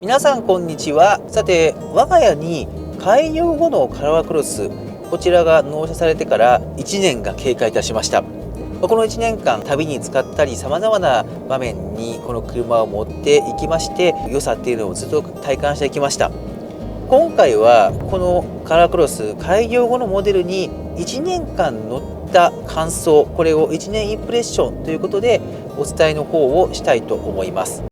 皆さんこんにちは。さて、我が家に開業後のカラークロス、こちらが納車されてから1年が経過いたしました。この1年間、旅に使ったり様々な場面にこの車を持っていきまして、良さっていうのをずっと体感してきました。今回はこのカラークロス開業後のモデルに1年間乗った感想、これを1年インプレッションということでお伝えの方をしたいと思います。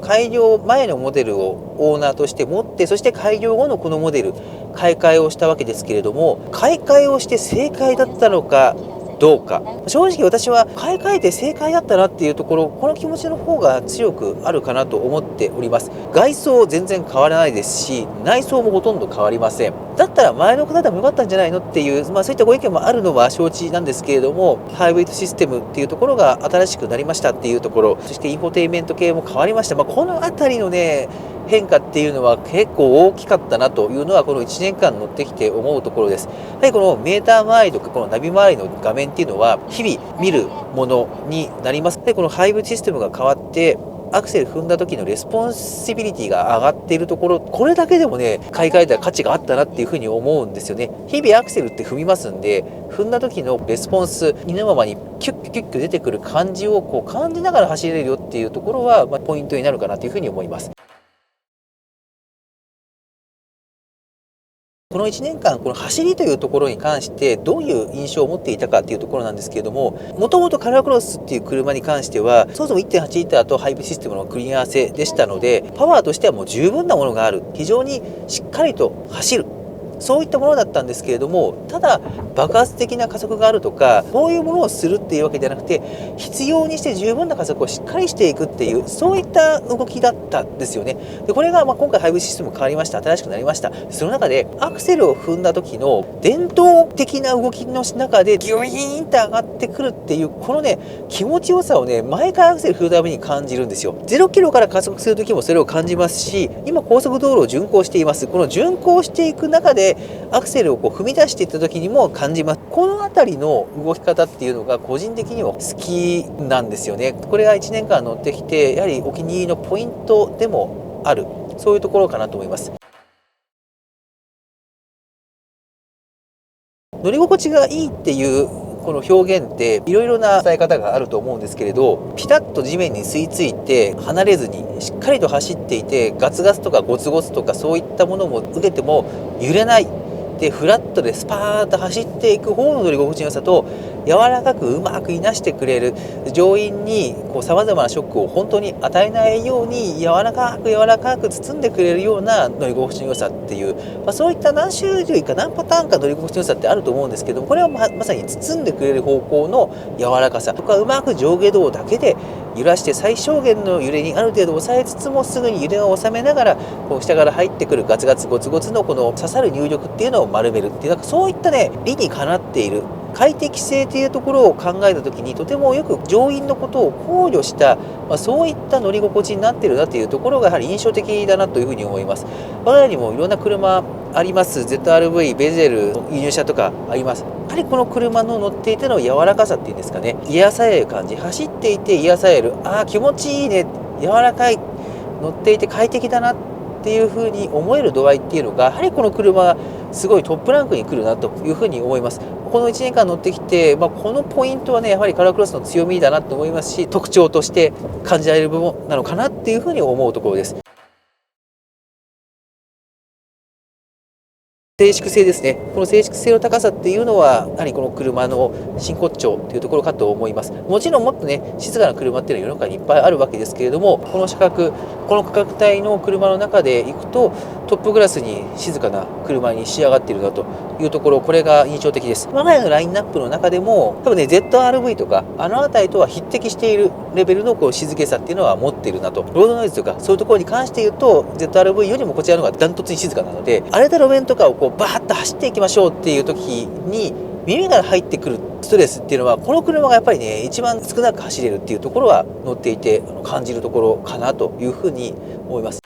開業前のモデルをオーナーとして持って、そして開業後のこのモデル買い替えをしたわけですけれども、買い替えをして正解だったのかどうか、正直私は買い替えて正解だったなっていうところ、この気持ちの方が強くあるかなと思っております。外装全然変わらないですし、内装もほとんど変わりません。だったら前の方でも良かったんじゃないのっていう、そういったご意見もあるのは承知なんですけれども、ハイブリッドシステムっていうところが新しくなりましたっていうところ、そしてインフォテインメント系も変わりました。この辺りのね、変化っていうのは結構大きかったなというのはこの1年間乗ってきて思うところです。やはりこのメーター周りとかこのナビ周りの画面っていうのは日々見るものになります。で、このハイブリッドシステムが変わってアクセル踏んだ時のレスポンシビリティが上がっているところ、これだけでもね、買い替えた価値があったなっていうふうに思うんですよね。日々アクセルって踏みますんで、踏んだ時のレスポンス、意のままにキュッキュッキュ出てくる感じを感じながら走れるよっていうところは、ポイントになるかなというふうに思います。この1年間、この走りというところに関してどういう印象を持っていたかっていうところなんですけれども、もともとカラークロスっていう車に関しては、そもそも 1.8 リッターとハイブリッドシステムの組み合わせでしたので、パワーとしてはもう十分なものがある。非常にしっかりと走る。そういったものだったんですけれども、ただ爆発的な加速があるとか、そういうものをするっていうわけじゃなくて、必要にして十分な加速をしっかりしていくっていう、そういった動きだったんですよね。で、これが今回ハイブリッドシステム変わりました。新しくなりました。その中でアクセルを踏んだ時の伝統的な動きの中でギュイーンって上がってくるっていう、このね、気持ちよさをね、毎回アクセル踏むたびに感じるんですよ。0キロから加速する時もそれを感じますし、今高速道路を巡行しています。この巡行していく中でアクセルを踏み出していった時にも感じます。この辺りの動き方っていうのが個人的には好きなんですよね。これが1年間乗ってきて、やはりお気に入りのポイントでもある、そういうところかなと思います。乗り心地がいいっていうこの表現っていろいろな伝え方があると思うんですけれど、ピタッと地面に吸い付いて離れずにしっかりと走っていて、ガツガツとかゴツゴツとかそういったものも受けても揺れないで、フラットでスパーッと走っていく方の乗り心地の良さと、柔らかくうまくいなしてくれる、乗員にさまざまなショックを本当に与えないように柔らかく包んでくれるような乗り心地の良さっていう、そういった何種類か何パターンか乗り心地の良さってあると思うんですけど、これはまさに包んでくれる方向の柔らかさとか、うまく上下動だけで揺らして最小限の揺れにある程度抑えつつもすぐに揺れを収めながら下から入ってくるガツガツゴツゴツのこの刺さる入力っていうのを丸めるっていう、そういったね、理にかなっている快適性というところを考えた時にとてもよく乗員のことを考慮した、そういった乗り心地になっているなというところがやはり印象的だなというふうに思います。我が家にもいろんな車あります。 ZRV、ベゼル、輸入車とかあります。やはりこの車の乗っていての柔らかさっていうんですかね、癒される感じ、走っていて癒される、気持ちいいね、柔らかい、乗っていて快適だなっていう風に思える度合いっていうのが、やはりこの車すごいトップランクに来るなという風に思います。この1年間乗ってきて、このポイントはね、やはりカラークロスの強みだなと思いますし、特徴として感じられる部分なのかなっていう風に思うところです。静粛性ですね。この静粛性の高さっていうのは、やはりこの車の真骨頂っていうところかと思います。もちろんもっとね、静かな車っていうのは世の中にいっぱいあるわけですけれども、このこの価格帯の車の中で行くと、トップクラスに静かな車に仕上がっているなというところ、これが印象的です。我が家のラインナップの中でも、多分ね、ZRV とか、あの辺りとは匹敵しているレベルの静けさっていうのは持っているなと。ロードノイズとか、そういうところに関して言うと、ZRV よりもこちらの方がダントツに静かなので、荒れた路面とかをバーッと走っていきましょうっていう時に、耳から入ってくるストレスっていうのは、この車がやっぱりね、一番少なく走れるっていうところは乗っていて感じるところかなというふうに思います。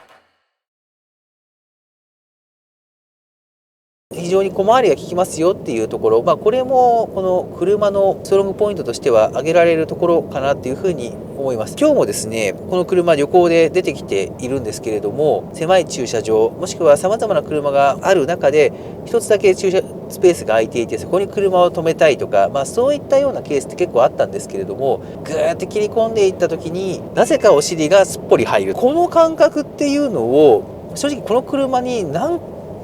非非常に小回りが利きますよっていうところ、これもこの車のストロングポイントとしては挙げられるところかなっていうふうに思います。今日もですね、この車旅行で出てきているんですけれども、狭い駐車場もしくは様々な車がある中で一つだけ駐車スペースが空いていて、そこに車を止めたいとか、そういったようなケースって結構あったんですけれども、ぐーって切り込んでいった時になぜかお尻がすっぽり入る、この感覚っていうのを正直この車に何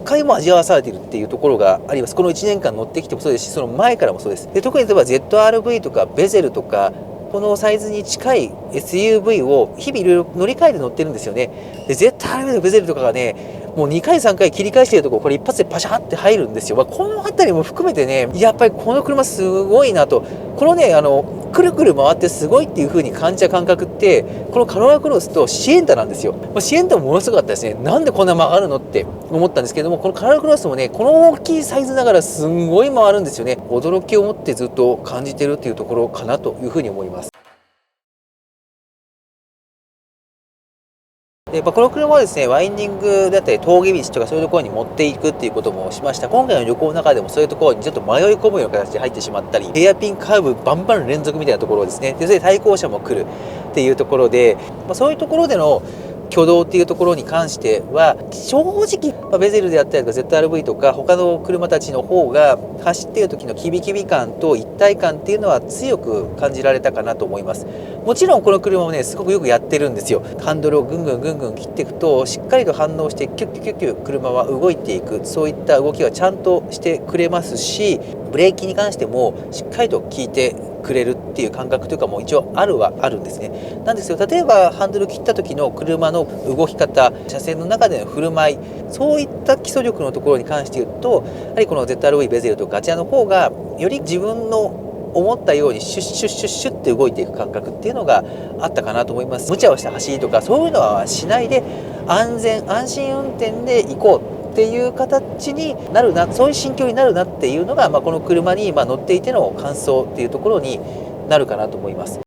回も味わわされているっていうところがあります。この1年間乗ってきてもそうですし、その前からもそうです。で、特に例えば ZR-V とかベゼルとかこのサイズに近い SUV を日々いろいろ乗り換えて乗ってるんですよね。で ZR-V のベゼルとかがね、もう2回3回切り返しているところ、これ一発でパシャって入るんですよ。この辺りも含めてね、やっぱりこの車すごいなと。このね、くるくる回ってすごいっていう風に感じた感覚って、このカローラクロスとシエンタなんですよ。シエンタもものすごかったですね。なんでこんな曲がるのって思ったんですけども、このカローラクロスもね、この大きいサイズながらすんごい回るんですよね。驚きを持ってずっと感じてるっていうところかなという風に思います。でこの車はですね、ワインディングだったり峠道とかそういうところに持っていくっていうこともしました。今回の旅行の中でもそういうところにちょっと迷い込むような形で入ってしまったり、ヘアピンカーブバンバン連続みたいなところですね。でそれで対向車も来るっていうところで、そういうところでの挙動っていうところに関しては正直、ベゼルであったりとか ZR-V とか他の車たちの方が走っている時のキビキビ感と一体感っていうのは強く感じられたかなと思います。もちろんこの車もねすごくよくやってるんですよ。ハンドルをぐんぐんぐんぐん切っていくとしっかりと反応してキュッキュッキュッキュッ車は動いていく、そういった動きはちゃんとしてくれますし、ブレーキに関してもしっかりと効いてくれるっていう感覚というかも一応あるはあるんですね。なんですよ、例えばハンドル切った時の車の動き方、車線の中での振る舞い、そういった基礎力のところに関して言うと、やはりこの ZR-V ベゼルとかあちらの方がより自分の思ったようにシュッシュッシュッシュッって動いていく感覚っていうのがあったかなと思います。無茶をした走りとかそういうのはしないで安全安心運転で行こうっていう形になるな、そういう心境になるなっていうのが、この車に乗っていての感想っていうところになるかなと思います。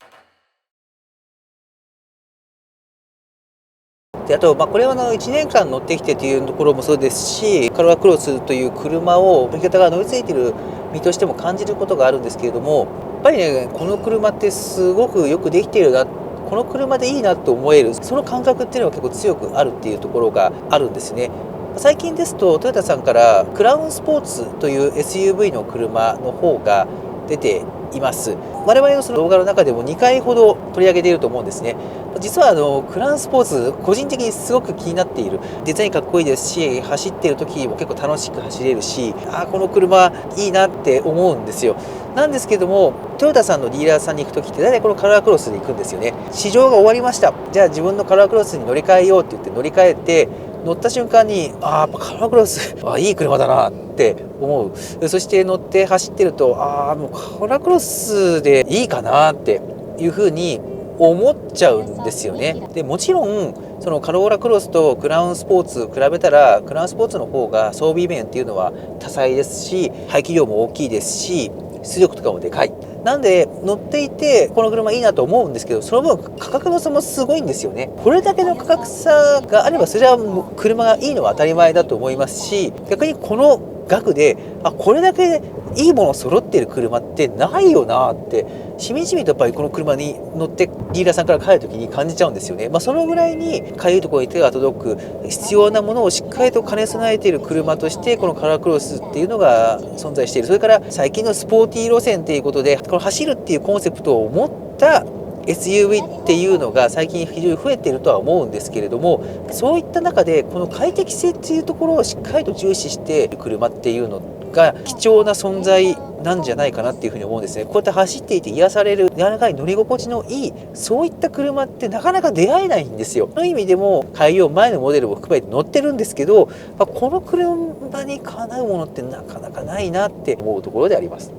であと、これは1年間乗ってきてというところもそうですし、カロラクロスという車を乗り方が乗り継いでいる身としても感じることがあるんですけれども、やっぱりねこの車ってすごくよくできているな、この車でいいなと思える、その感覚っていうのが結構強くあるっていうところがあるんですね。最近ですとトヨタさんからクラウンスポーツという SUV の車の方が出ています。我々のその動画の中でも2回ほど取り上げていると思うんですね。実はクラウンスポーツ個人的にすごく気になっている。デザインかっこいいですし、走っている時も結構楽しく走れるし、この車いいなって思うんですよ。なんですけどもトヨタさんのディーラーさんに行く時って大体このカラークロスで行くんですよね。試乗が終わりました、じゃあ自分のカラークロスに乗り換えようって言って乗り換えて、乗った瞬間にやっぱカラークロスいい車だなって思う。そして乗って走ってるともうカラークロスでいいかなっていう風に思っちゃうんですよね。でもちろんそのカローラクロスとクラウンスポーツ比べたらクラウンスポーツの方が装備面っていうのは多彩ですし、排気量も大きいですし出力とかもでかい。なんで乗っていてこの車いいなと思うんですけど、その分価格の差もすごいんですよね。これだけの価格差があればそれはもう車がいいのは当たり前だと思いますし、逆にこの額でこれだけいいもの揃っている車ってないよなってしみじみとやっぱりこの車に乗ってディーラーさんから帰る時に感じちゃうんですよね。そのぐらいにかゆいところに手が届く必要なものをしっかりと兼ね備えている車としてこのカラークロスっていうのが存在している。それから最近のスポーティー路線ということでこの走るっていうコンセプトを持った SUV っていうのが最近非常に増えているとは思うんですけれども、そういった中でこの快適性っていうところをしっかりと重視している車っていうのが貴重な存在なんじゃないかなっていうふうに思うんですね。こうやって走っていて癒される柔らかい乗り心地のいいそういった車ってなかなか出会えないんですよ。その意味でも改良前のモデルも含めて乗ってるんですけど、この車にかなうものってなかなかないなって思うところであります。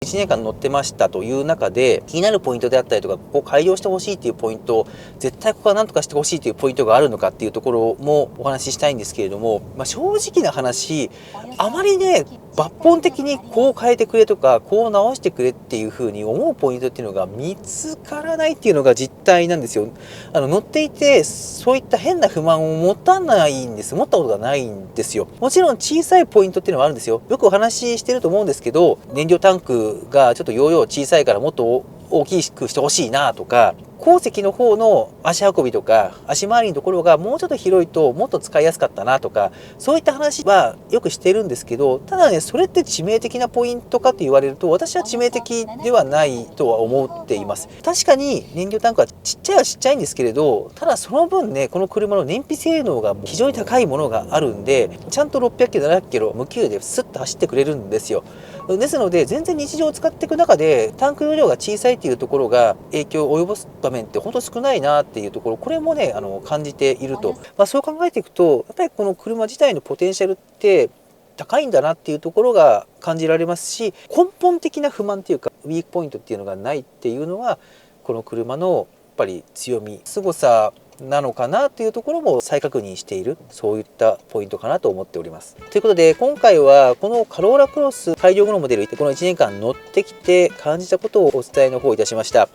1年間乗ってましたという中で気になるポイントであったりとか、ここを改良してほしいっていうポイント、絶対ここは何とかしてほしいというポイントがあるのかっていうところもお話ししたいんですけれども、正直な話あまりね抜本的にこう変えてくれとかこう直してくれっていう風に思うポイントっていうのが見つからないっていうのが実態なんですよ。乗っていてそういった変な不満を持たないんです。持ったことがないんですよ。もちろん小さいポイントっていうのはあるんですよ。よくお話ししてると思うんですけど、燃料タンクがちょっと容量小さいからもっと大きくしてほしいなとか、後席の方の足運びとか足回りのところがもうちょっと広いともっと使いやすかったなとか、そういった話はよくしてるんですけど、ただね、それって致命的なポイントかって言われると、私は致命的ではないとは思っています。確かに燃料タンクはちっちゃいはちっちゃいんですけれど、ただその分ね、この車の燃費性能が非常に高いものがあるんで、ちゃんと600キロ700キロ無給でスッと走ってくれるんですよ。ですので全然日常を使っていく中でタンク容量が小さいっていうところが影響を及ぼす場面って本当少ないなっていうところ、これもね感じていると、そう考えていくとやっぱりこの車自体のポテンシャルって高いんだなっていうところが感じられますし、根本的な不満っていうかウィークポイントっていうのがないっていうのはこの車のやっぱり強み、凄さなのかなというところも再確認している、そういったポイントかなと思っております。ということで今回はこのカローラクロス改良後のモデル、この1年間乗ってきて感じたことをお伝えの方いたしました。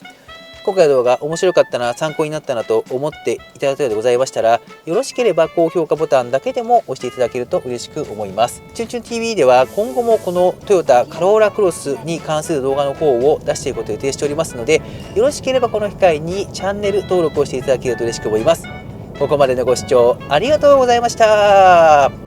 今回の動画面白かったな、参考になったなと思っていただいたようでございましたら、よろしければ高評価ボタンだけでも押していただけると嬉しく思います。チュンチュン TV では今後もこのトヨタカローラクロスに関する動画の方を出していくことを予定しておりますので、よろしければこの機会にチャンネル登録をしていただけると嬉しく思います。ここまでのご視聴ありがとうございました。